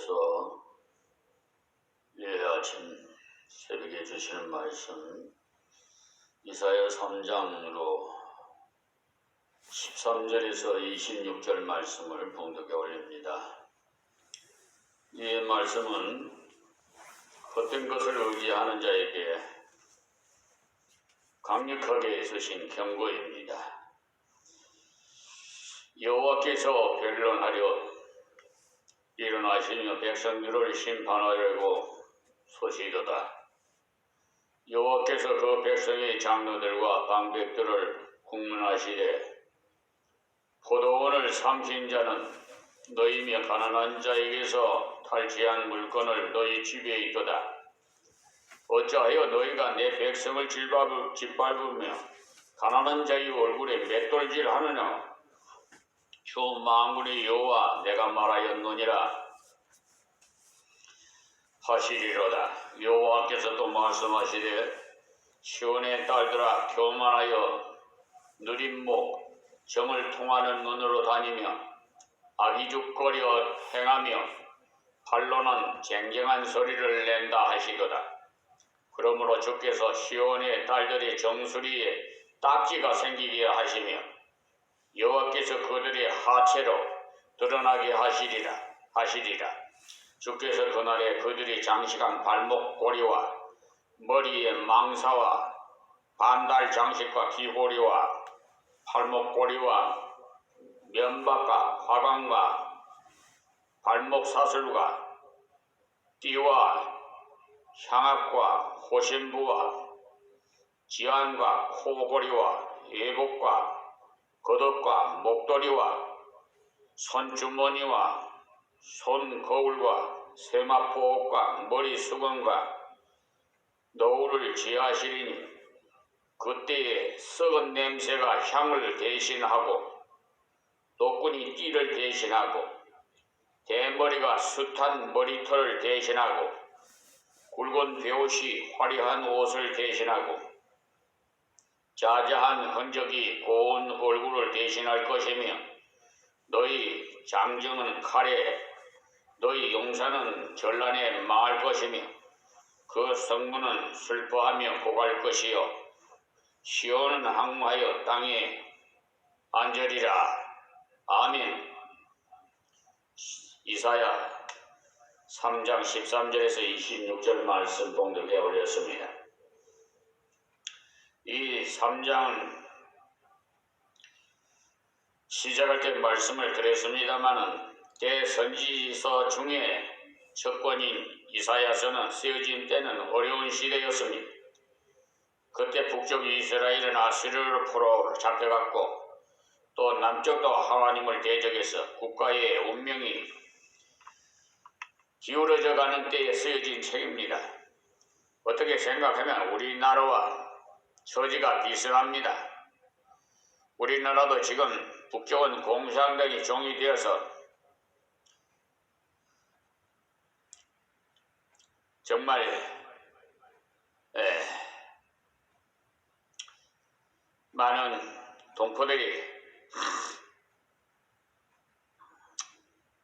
하나님께서 아침 새벽에 주시는 말씀 이사야 3장으로 13절에서 26절 말씀을 봉독해 올립니다. 이 말씀은 헛된 것을 의지하는 자에게 강력하게 쓰신 경고입니다. 여호와께서 변론하려 일어나시며 백성들을 심판하려고 소시도다. 여호와께서 그 백성의 장로들과 방백들을 국문하시되 포도원을 삼킨 자는 너희며 가난한 자에게서 탈취한 물건을 너희 집에 있도다. 어찌하여 너희가 내 백성을 짓밟으며 가난한 자의 얼굴에 맷돌질하느냐? 주 만군의 여호와 내가 말하였느니라 하시리로다. 여호와께서 또 말씀하시되 시온의 딸들아 교만하여 느린 목 정을 통하는 눈으로 다니며 아기죽거려 행하며 발로는 쟁쟁한 소리를 낸다 하시도다. 그러므로 주께서 시온의 딸들의 정수리에 딱지가 생기게 하시며 여호와께서 그들의 하체로 드러나게 하시리라. 주께서 그날에 그들이 장식한 발목 고리와 머리에 망사와 반달 장식과 귀고리와 발목 고리와 면박과 화관과 발목 사슬과 띠와 향악과 호신부와 지안과 코고리와 예복과 겉옷과 목도리와 손주머니와 손거울과 세마포옷과 머리 수건과 노울을 지하시리니 그때에 썩은 냄새가 향을 대신하고 노끈이 띠를 대신하고 대머리가 숱한 머리털을 대신하고 굵은 베옷이 화려한 옷을 대신하고 자자한 흔적이 고운 얼굴을 대신할 것이며 너희 장정은 칼에 너희 용사는 전란에 망할 것이며 그 성문은 슬퍼하며 고갈 것이요 시온은 항모하여 땅에 앉으리라. 아멘. 이사야 3장 13절에서 26절 말씀 봉독해 올렸습니다. 이 3장은 시작할 때 말씀을 드렸습니다마는 대선지서 중에 첫 권인 이사야서는 쓰여진 때는 어려운 시대였습니다. 그때 북쪽 이스라엘은 아수르로 잡혀갔고 또 남쪽도 하나님을 대적해서 국가의 운명이 기울어져 가는 때에 쓰여진 책입니다. 어떻게 생각하면 우리나라와 처지가 비슷합니다. 우리나라도 지금 북쪽은 공산당이 종이 되어서 정말 많은 동포들이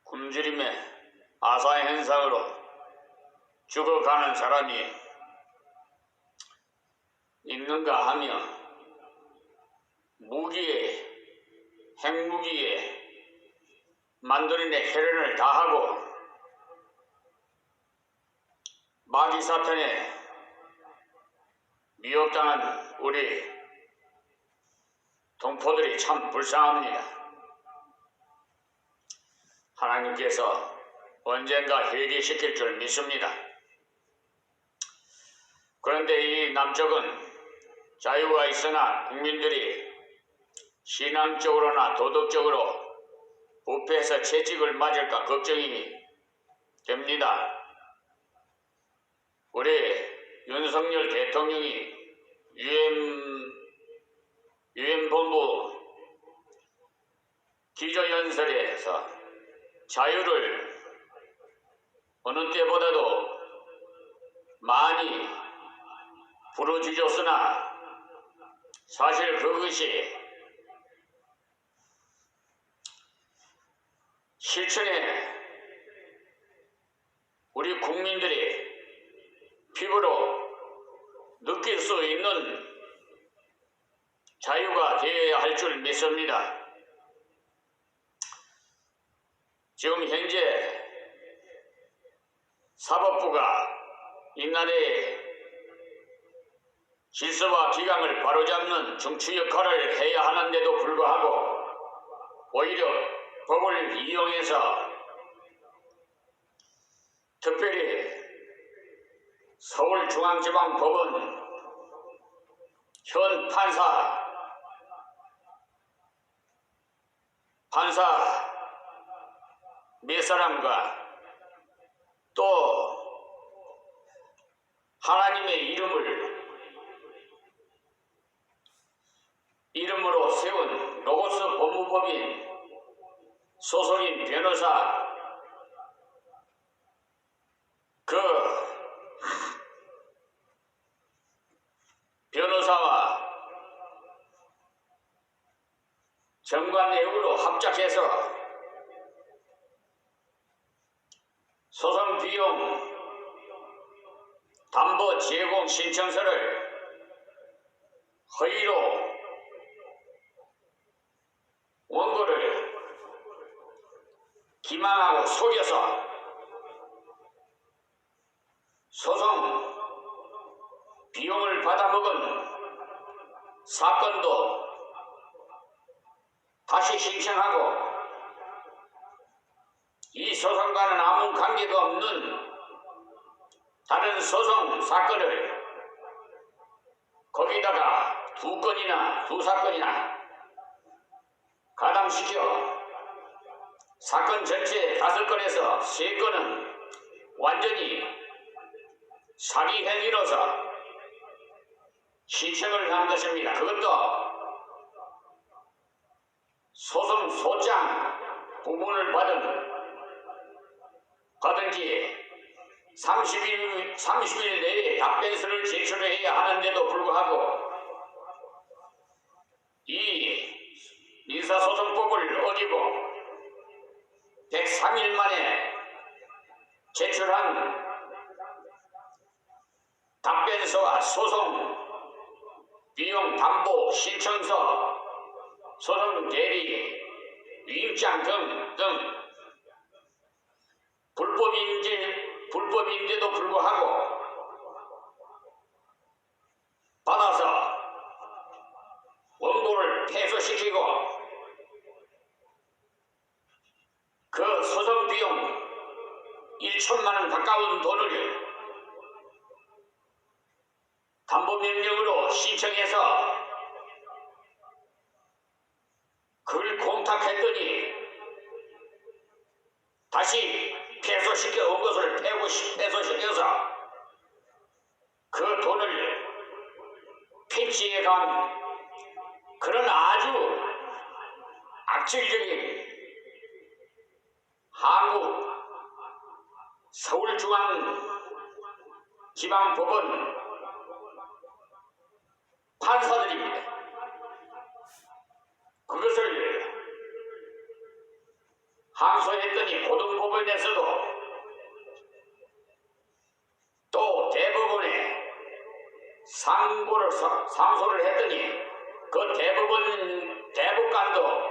굶주림의 아사 현상으로 죽어가는 사람이 있는가 하며 핵무기에 만드는데 혈연을 다하고 마귀 사탄에 미혹당한 우리 동포들이 참 불쌍합니다. 하나님께서 언젠가 회개시킬 줄 믿습니다. 그런데 이 남쪽은 자유가 있으나 국민들이 신앙적으로나 도덕적으로 부패해서 채찍을 맞을까 걱정이 됩니다. 우리 윤석열 대통령이 유엔 본부 기조연설에서 자유를 어느 때보다도 많이 부르짖었으나 사실 그것이 실천에 우리 국민들이 피부로 느낄 수 있는 자유가 되어야 할 줄 믿습니다. 지금 현재 사법부가 인간의 질서와 기강을 바로잡는 중추 역할을 해야 하는데도 불구하고 오히려 법을 이용해서 특별히 서울중앙지방법원 현 판사 몇 사람과 또 하나님의 이름으로 세운 로고스 법무법인 소속인 변호사 그 변호사와 정관예우로 합작해서 소송 비용 담보 제공 신청서를 허위로 원고를 기망하고 속여서 소송 비용을 받아먹은 사건도 다시 신청하고 이 소송과는 아무 관계가 없는 다른 소송 사건을 거기다가 두 사건이나 가담시켜 사건 전체 5건에서 3건은 완전히 사기 행위로서 신청을 한 것입니다. 그것도 소송 소장 부문을 받은 지 30일 내에 답변서를 제출해야 하는데도 불구하고 이 민사소송법을 어기고 103일 만에 제출한 답변서와 소송 비용 담보 신청서, 소송 대리, 위임장 등 불법인데도 불구하고 받아서 원고를 패소시키고 그 소송 비용 1천만 원 가까운 돈을 담보명령으로 신청해서 그걸 공탁했더니 다시 패소시켜 온 것을 패소시켜서 그 돈을 펜치해 간 그런 아주 악질적인 한국 서울중앙지방법원 판사들입니다. 그것을 항소했더니 고등법원에서도 또 대법원에 상소를 했더니 그 대법관도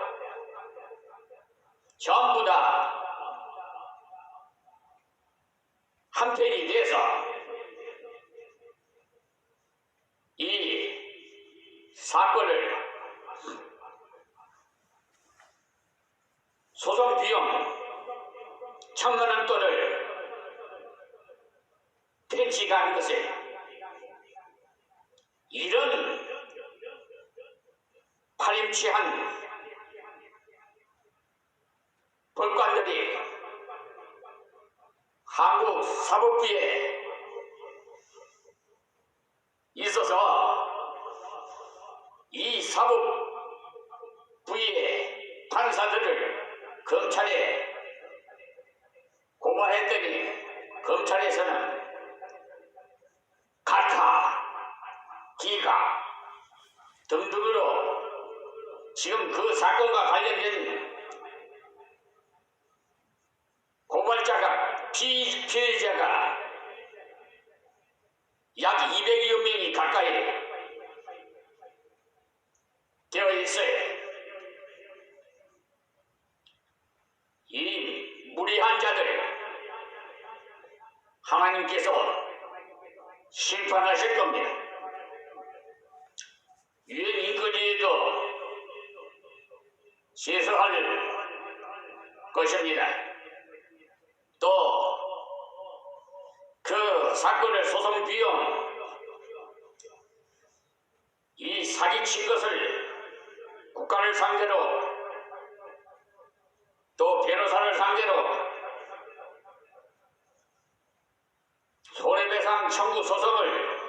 전부 다 한편이 돼서 이 사건을 소송 비용 1,000만 원 돈을 펜치간 것에 이런 파렴치한 법관들이 한국 사법부에 있어서 이 사법부의 판사들을 검찰에 고발했더니 검찰에서는 각하, 기각 등등으로 지금 그 사건과 관련된 고발자가 피해자가 약 200여 명이 가까이 되어 있어요. 이 무리한 자들 하나님께서 심판하실 겁니다. 유엔 인권위에도 제소할 것입니다. 또 그 사건의 소송 비용, 이 사기친 것을 국가를 상대로 또 변호사를 상대로 손해배상 청구 소송을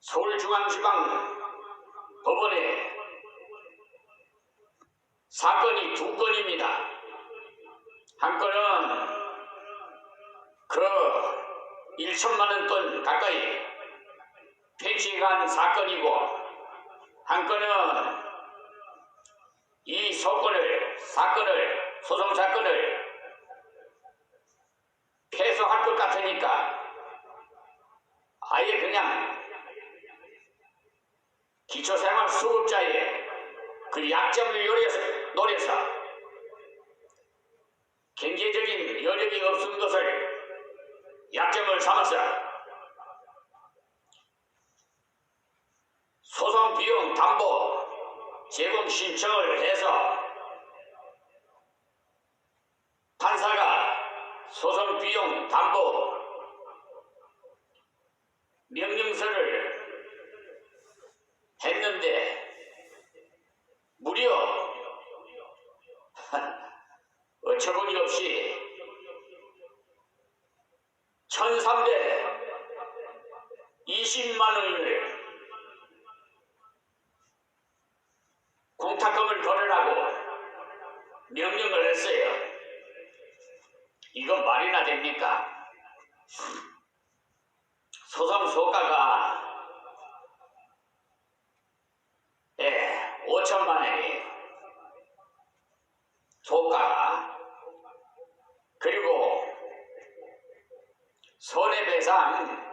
서울중앙지방법원에 사건이 2건입니다. 한 건은 그 1천만 원 돈 가까이 펜싱한 사건이고, 한 건은 이 사건을 소송 사건을 패소할 것 같으니까 아예 그냥 기초생활 수급자의 그 약점을 노려서 경제적인 여력이 없은 것을 약점을 삼아서 소송 비용 담보 제공 신청을 해서 판사가 소송 비용 담보 명령서를 했는데 무려 어처구니 없이 1,320만 원을 공탁금을 걸으라고 명령을 했어요. 이건 말이나 됩니까? 소송 소가가 5천만 원이 소가가, 그리고 손해배상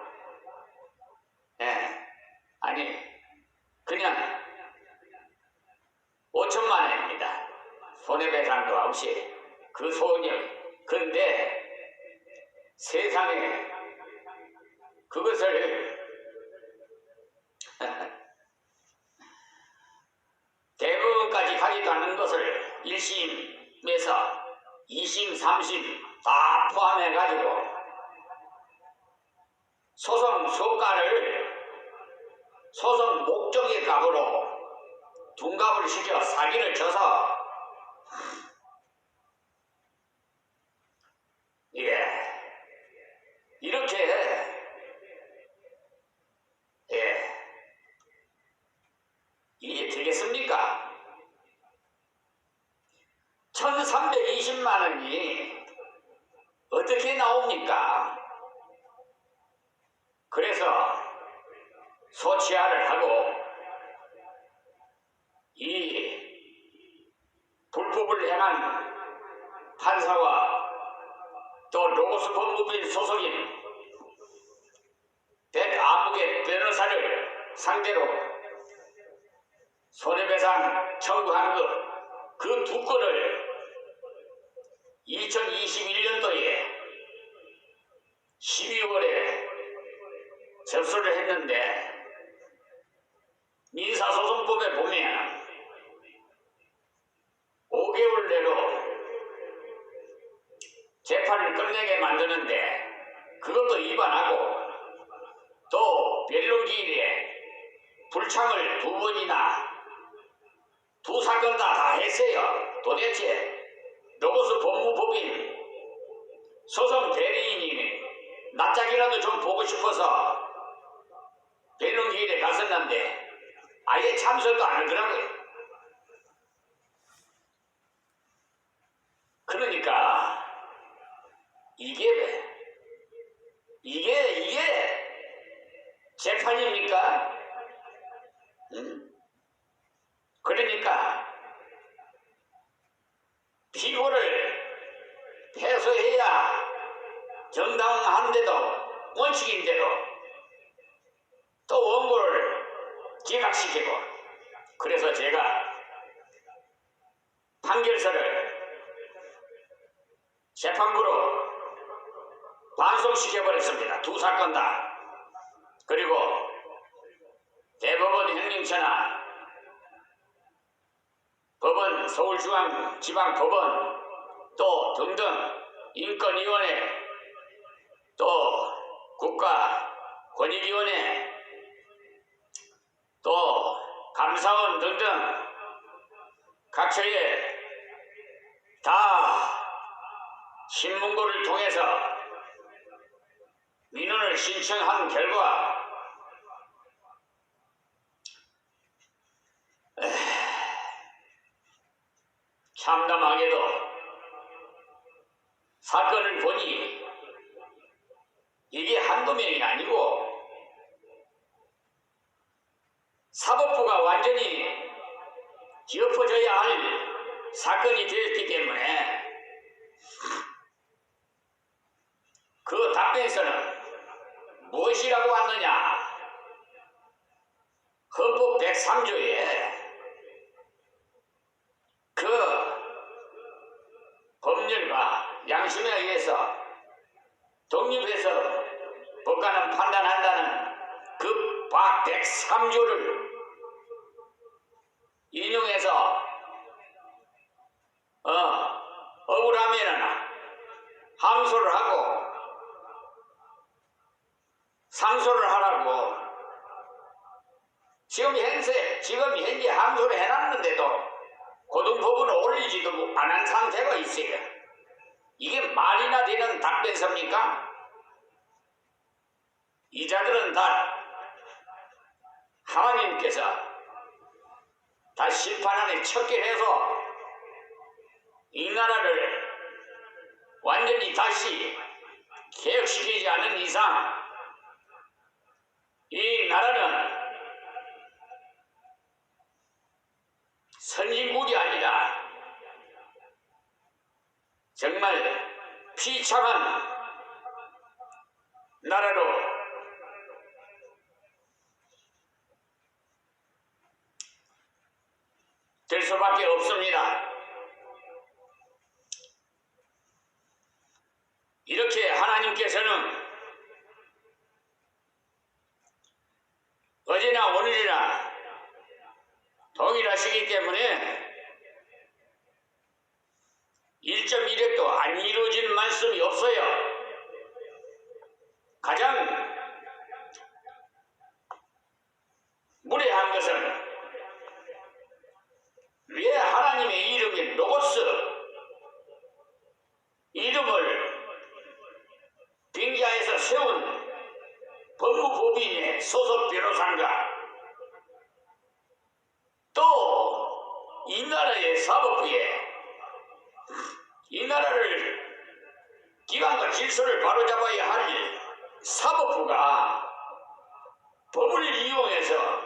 그냥 5천만 원입니다. 손해배상도 없이 그 소액. 근데 세상에 그것을 대법원까지 가지도 않은 것을 1심에서 2심, 3심 다 포함해가지고 소송 소가를 소송 목적의 값으로 둔갑을 시켜 사기를 쳐서 이렇게 이게 되겠습니까? 1,320만 원이 어떻게 나옵니까? 그래서 소치하를 하고 이 불법을 행한 판사와 또 로고스 법무부의 소속인 백아무개 변호사를 상대로 손해배상 청구한 그 2건을 2021년도에 12월에 접수를 했는데, 민사소송법에 보면 5개월 내로 재판을 끝내게 만드는데 그것도 위반하고, 또 변론기일에 불참을 2번이나 2사건 다 했어요. 도대체 로고스 법무법인 소송 대리인이 낯짝이라도 좀 보고 싶어서 변론기일에 갔었는데 아예 참석도 안 하더라고요. 그러니까 이게 재판입니까? 그러니까 피고를 알아서 해야 정당한데도 원칙인데도 또 원고를 기각시키고, 그래서 제가 판결서를 재판부로 반송시켜버렸습니다. 두 사건 다. 그리고 대법원 행정처나 법원, 서울중앙지방법원 또 등등 인권위원회 또 국가권익위원회 또 감사원 등등 각처에 다 신문고를 통해서 민원을 신청한 결과 참담하게도 사건을 보니 이게 한두 명이 아니고 사법부가 완전히 엎어져야 할 사건이 되었기 때문에 그 답변서는 무엇이라고 왔느냐? 헌법 103조에 그 법률과 양심에 의해서 독립해서 법관은 판단한다는 그 103조를 인용해서 억울하면은 항소를 하고 상소를 하라고. 지금 현재 항소를 해놨는데도 고등법원을 올리지도 안 한 상태가 있어요. 이게 말이나 되는 답변서입니까? 이 자들은 다 하나님께서 다 심판안에 척결해서 이 나라를 완전히 다시 개혁시키지 않은 이상 이 나라는 선진국이 아니라 정말 비참한 나라로 될 수밖에 없습니다. 이렇게 하나님께서는 어제나 오늘이나 동일하시기 때문에 1.1핵도 안 이루어진 말씀이 없어요. 가장 무례한 것은 왜 하나님의 이름인 로고스 이름을 빙자해서 세운 법무법인의 소속 변호사인가, 또 이 나라의 사법부에 이 나라를 기관과 질서를 바로잡아야 할 사법부가 법을 이용해서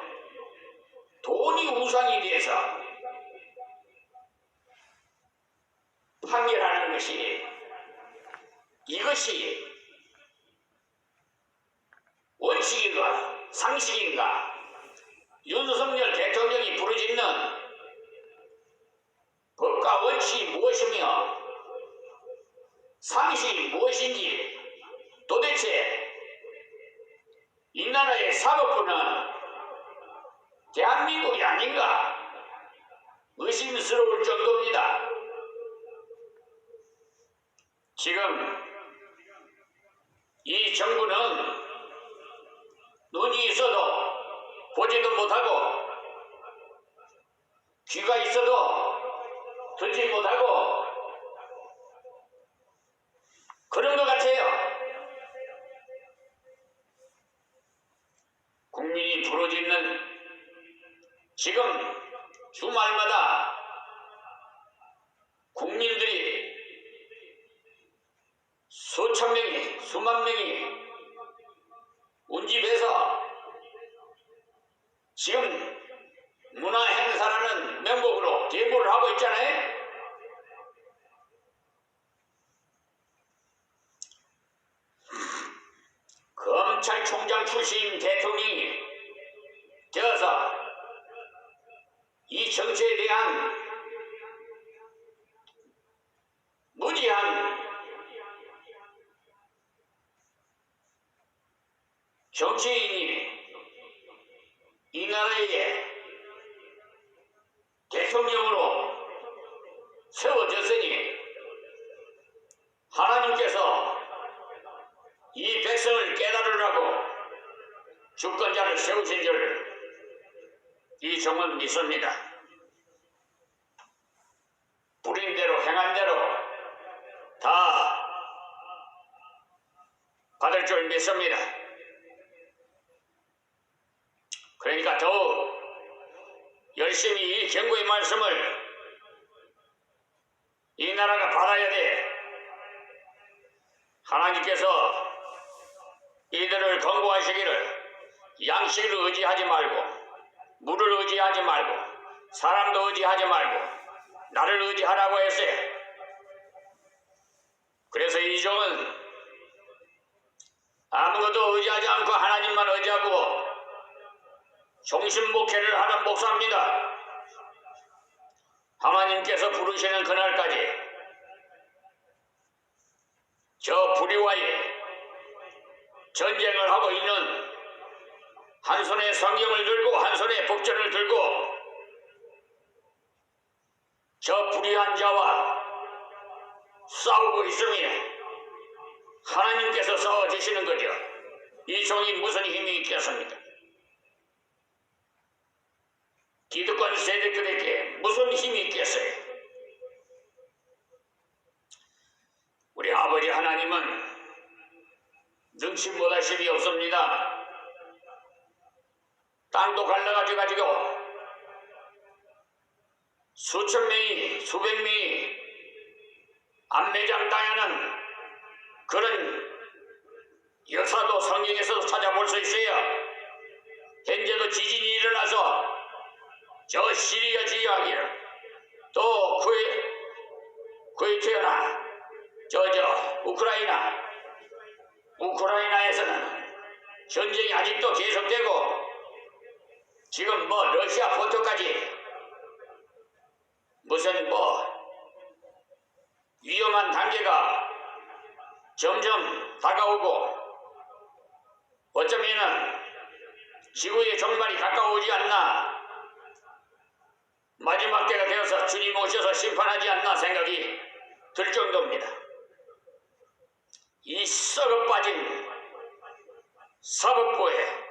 돈이 우상이 돼서 판결하는 것이, 이것이 원칙인가 상식인가? 윤석열 대통령이 부르짖는 법과 원칙이 무엇이며 상식이 무엇인지 도대체 이 나라의 사법부는 대한민국이 아닌가 의심스러울 정도입니다. 지금 이 정부는 눈이 있어도 보지도 못하고 귀가 있어도 듣지 못하고 그런 것 같아요. 국민이 부르짖는 지금 주말마다 국민들이 수천 명이 수만 명이 운집해서 지금 문화행사라는 명목으로 데모를 하고 있잖아요. 검찰총장 출신 대통령이 되어서 이 정치에 대한 무지한 정치인이 이 나라의 대통령으로 세워졌으니 하나님께서 이 백성을 깨달으라고 주권자를 세우신 줄 이 종은 믿습니다. 부린 대로 행한 대로 다 받을 줄 믿습니다. 그러니까 더욱 열심히 이 경고의 말씀을 이 나라가 받아야 돼. 하나님께서 이들을 권고하시기를 양식을 의지하지 말고 물을 의지하지 말고 사람도 의지하지 말고 나를 의지하라고 했어요. 그래서 이 종은 아무것도 의지하지 않고 하나님만 의지하고 종신 목회를 하는 목사입니다. 하나님께서 부르시는 그날까지 저 불의와의 전쟁을 하고 있는 한 손에 성경을 들고 한 손에 법전을 들고 저 불의한 자와 싸우고 있습니다. 하나님께서 싸워주시는 거죠. 이 종이 무슨 힘이 있겠습니까? 기득권 세력들에게 무슨 힘이 있겠어요? 우리 아버지 하나님은 능치 못하심이 없습니다. 땅도 갈라가지고 수천 명이 수백 명이 암매장 당하는 그런 역사도 성경에서 찾아볼 수 있어요. 현재도 지진이 일어나서 저 시리아 지역이나 또 쿠웨이트나 우크라이나에서는 전쟁이 아직도 계속되고 지금 러시아 포토까지 무슨 위험한 단계가 점점 다가오고 어쩌면은 지구의 종말이 가까워오지 않나, 마지막 때가 되어서 주님 오셔서 심판하지 않나 생각이 들 정도입니다. 이 썩어 빠진 사법부에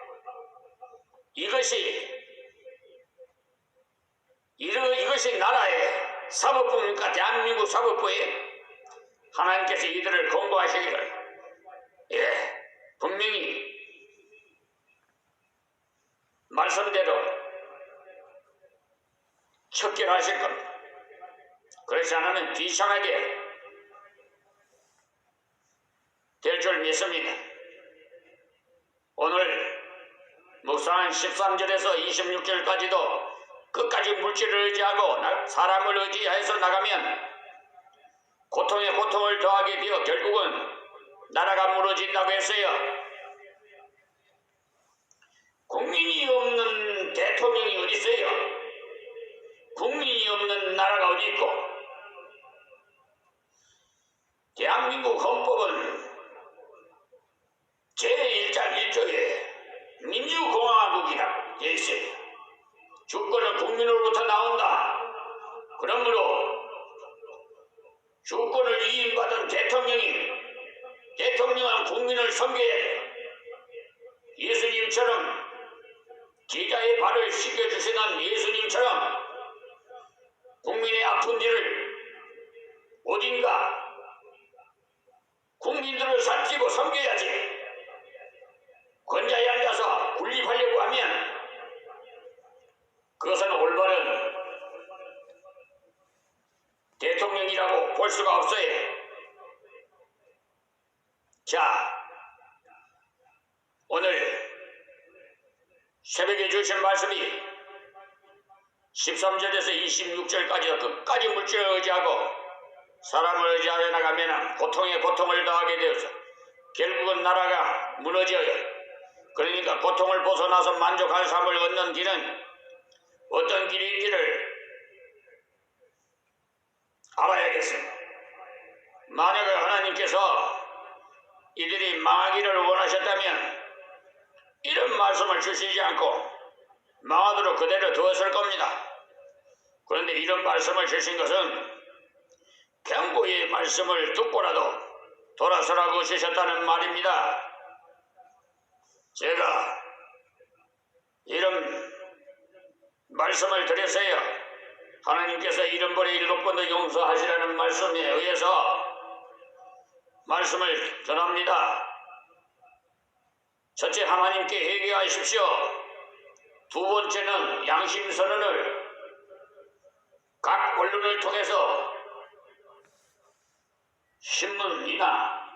이것이 나라의 사법부입니까? 대한민국 사법부에 하나님께서 이들을 공고하시기를 분명히 말씀대로 척결하실 겁니다. 그렇지 않으면 비참하게 될 줄 믿습니다. 오늘 묵상한 13절에서 26절까지도 끝까지 물질을 의지하고 사람을 의지해서 나가면 고통에 고통을 더하게 되어 결국은 나라가 무너진다고 했어요. 국민이 없는 대통령이 어디 있어요? 국민이 없는 나라가 어디 있고? 대한민국 헌법은 제1장 1조에 민주공화국이라고 되어 있어요. 주권은 국민으로부터 나온다. 그러므로 주권을 위임받은 대통령은 국민을 섬겨야 돼. 예수님처럼 제자의 발을 씻겨주시는 예수님처럼 국민의 아픈 일을 어딘가 국민들을 살피고 섬겨야지. 권자에 앉아서 군립하려고 하면 그것은 올바른 대통령이라고 볼 수가 없어요. 자, 오늘 새벽에 주신 말씀이 13절에서 26절까지 끝까지 물질을 의지하고 사람을 의지하여 나가면 고통에 고통을 더하게 되어서 결국은 나라가 무너져요. 그러니까 고통을 벗어나서 만족할 삶을 얻는 길은 어떤 길인지를 알아야겠습니다. 만약에 하나님께서 이들이 망하기를 원하셨다면 이런 말씀을 주시지 않고 망하도록 그대로 두었을 겁니다. 그런데 이런 말씀을 주신 것은 경고의 말씀을 듣고라도 돌아서라고 주셨다는 말입니다. 제가 이런 말씀을 드렸어요. 하나님께서 70번에 7번도 용서하시라는 말씀에 의해서 말씀을 전합니다. 첫째, 하나님께 회개하십시오. 두 번째는 양심선언을 각 언론을 통해서 신문이나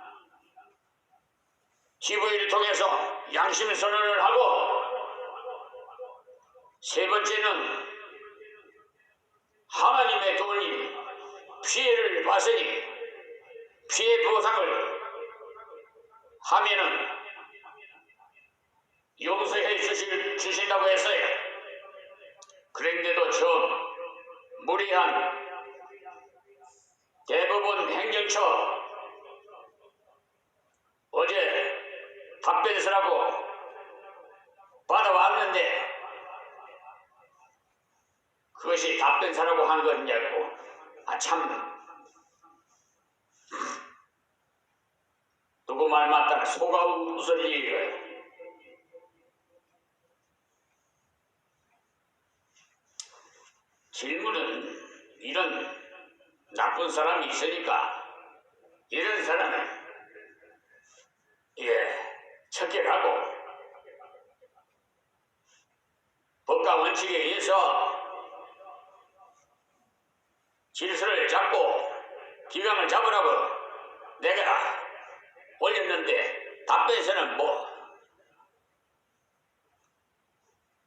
TV를 통해서 양심선언을 하고, 세 번째는 하나님의 돈이 피해를 봤으니 피해 보상을 하면은 용서해 주신다고 했어요. 그런데도 저 무리한 대법원 행정처 어제 답변 쓰라고 받아왔는데 그것이 답변 쓰라고 한 거냐고. 참, 누구 말 맞다가 속아 웃을 일이에요. 질문은 이런 나쁜 사람이 있으니까 이런 사람은 척결하고 법과 원칙에 의해서 질서를 잡고 기강을 잡으라고 내가 올렸는데 답변서는 뭐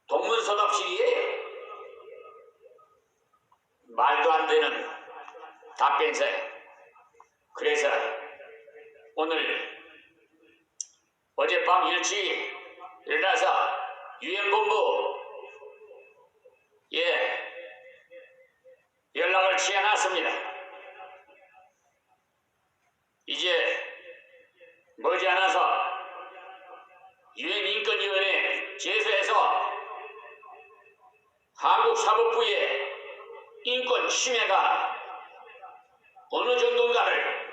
동문서답식이에요. 말도 안 되는 답변서예요. 그래서 오늘 어젯밤 일찍 일어나서 유엔본부 연락을 취해놨습니다. 이제 머지않아서 유엔인권위원회 제소해서 한국사법부의 인권 침해가 어느 정도인가를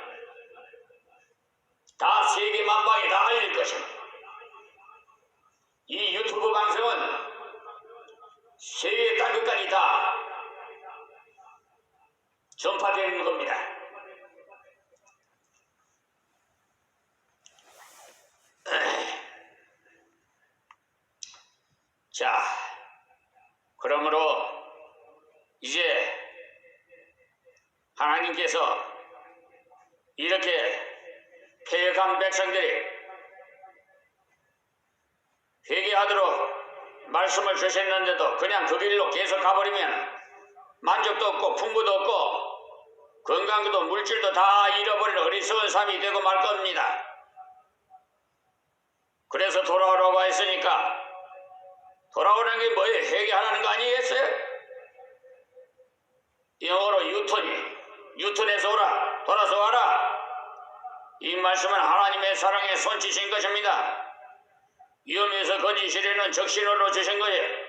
다 세계 만방에 다 알릴 것입니다. 이 유튜브 방송은 세계 땅끝까지 다 전파되는 겁니다. 자, 그러므로 이제 하나님께서 이렇게 패역한 백성들이 회개하도록 말씀을 주셨는데도 그냥 그 길로 계속 가버리면 만족도 없고 풍부도 없고 건강도 물질도 다 잃어버린 어리석은 삶이 되고 말 겁니다. 그래서 돌아오라고 했으니까 돌아오라는 게 뭐예요? 회개하라는 거 아니겠어요? 영어로 유턴해서 오라, 돌아서 와라. 이 말씀은 하나님의 사랑에 손치신 것입니다. 위험에서 건지시려는 적신호로 주신 거예요.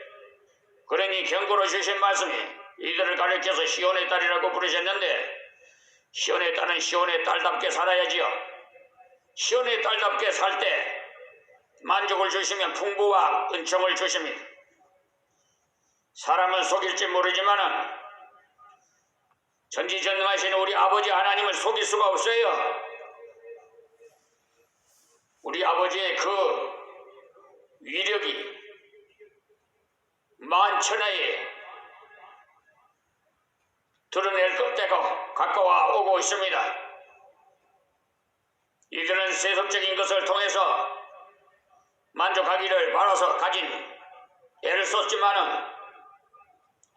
그러니 경고로 주신 말씀이 이들을 가리켜서 시온의 딸이라고 부르셨는데, 시온의 딸은 시온의 딸답게 살아야지요. 시온의 딸답게 살 때 만족을 주시면 풍부와 은총을 주십니다. 사람은 속일지 모르지만은 전지전능하신 우리 아버지 하나님을 속일 수가 없어요. 우리 아버지의 그 위력이 만천하에 드러낼 때가 가까워 오고 있습니다. 이들은 세속적인 것을 통해서 만족하기를 바라서 가진 애를 썼지만은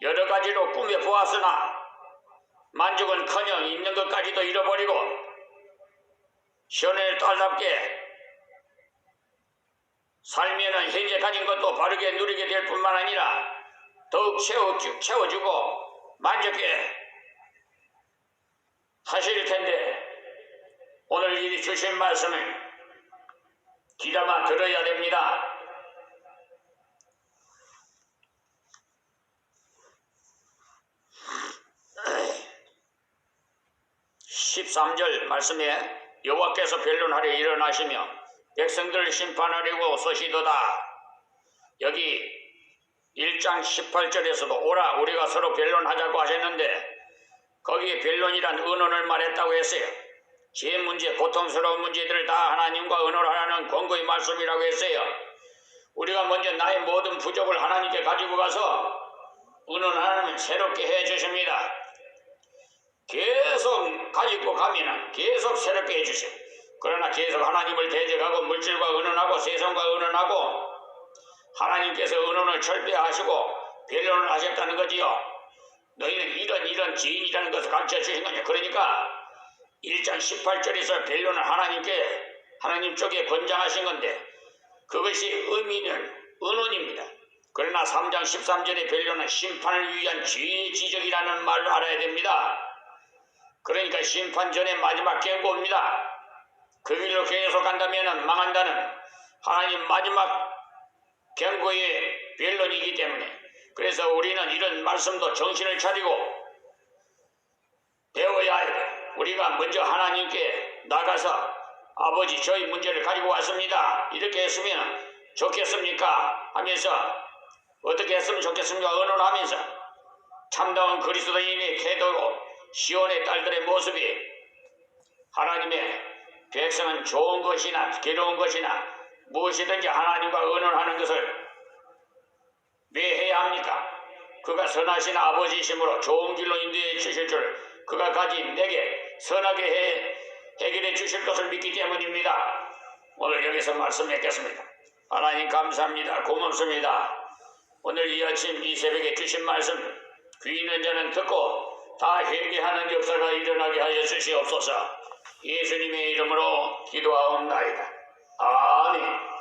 여러 가지로 꾸며 보았으나 만족은커녕 있는 것까지도 잃어버리고 시온의 딸답게 살면은 현재 가진 것도 바르게 누리게 될 뿐만 아니라 더욱 채워주고 만족해 하실 텐데 오늘 이리 주신 말씀을 귀담아 들어야 됩니다. 13절 말씀에 여호와께서 변론하려 일어나시며 백성들을 심판하려고 서시도다. 여기 1장 18절에서도 오라 우리가 서로 변론하자고 하셨는데 거기에 변론이란 의논을 말했다고 했어요. 제 문제, 고통스러운 문제들을 다 하나님과 의논하라는 권고의 말씀이라고 했어요. 우리가 먼저 나의 모든 부족을 하나님께 가지고 가서 의논하면 새롭게 해주십니다. 계속 가지고 가면 계속 새롭게 해주세요. 그러나 계속 하나님을 대적하고 물질과 의논하고 세상과 의논하고 하나님께서 의논을 철폐하시고 변론을 하셨다는 거지요. 너희는 이런 지인이라는 것을 가르쳐 주신 거냐. 그러니까 1장 18절에서 변론을 하나님 쪽에 권장하신 건데 그것이 의미는 의논입니다. 그러나 3장 13절의 변론은 심판을 위한 죄의 지적이라는 말을 알아야 됩니다. 그러니까 심판 전에 마지막 경고입니다. 그 길로 계속 간다면 망한다는 하나님 마지막 경고의 변론이기 때문에 그래서 우리는 이런 말씀도 정신을 차리고 배워야 해. 우리가 먼저 하나님께 나가서 아버지 저희 문제를 가지고 왔습니다. 이렇게 했으면 좋겠습니까? 하면서 어떻게 했으면 좋겠습니까? 의논하면서 참다운 그리스도인의 태도고 시온의 딸들의 모습이 하나님의 백성은 좋은 것이나 괴로운 것이나 무엇이든지 하나님과 의논하는 것을 왜 해야 합니까? 그가 선하신 아버지이심으로 좋은 길로 인도해 주실 줄 그가 가진 내게 선하게 해결해 주실 것을 믿기 때문입니다. 오늘 여기서 말씀 맺겠습니다. 하나님 감사합니다. 고맙습니다. 오늘 이 아침 이 새벽에 주신 말씀 귀 있는 자는 듣고 다 회개하는 역사가 일어나게 하여 주시옵소서. 예수님의 이름으로 기도하옵나이다. 아멘.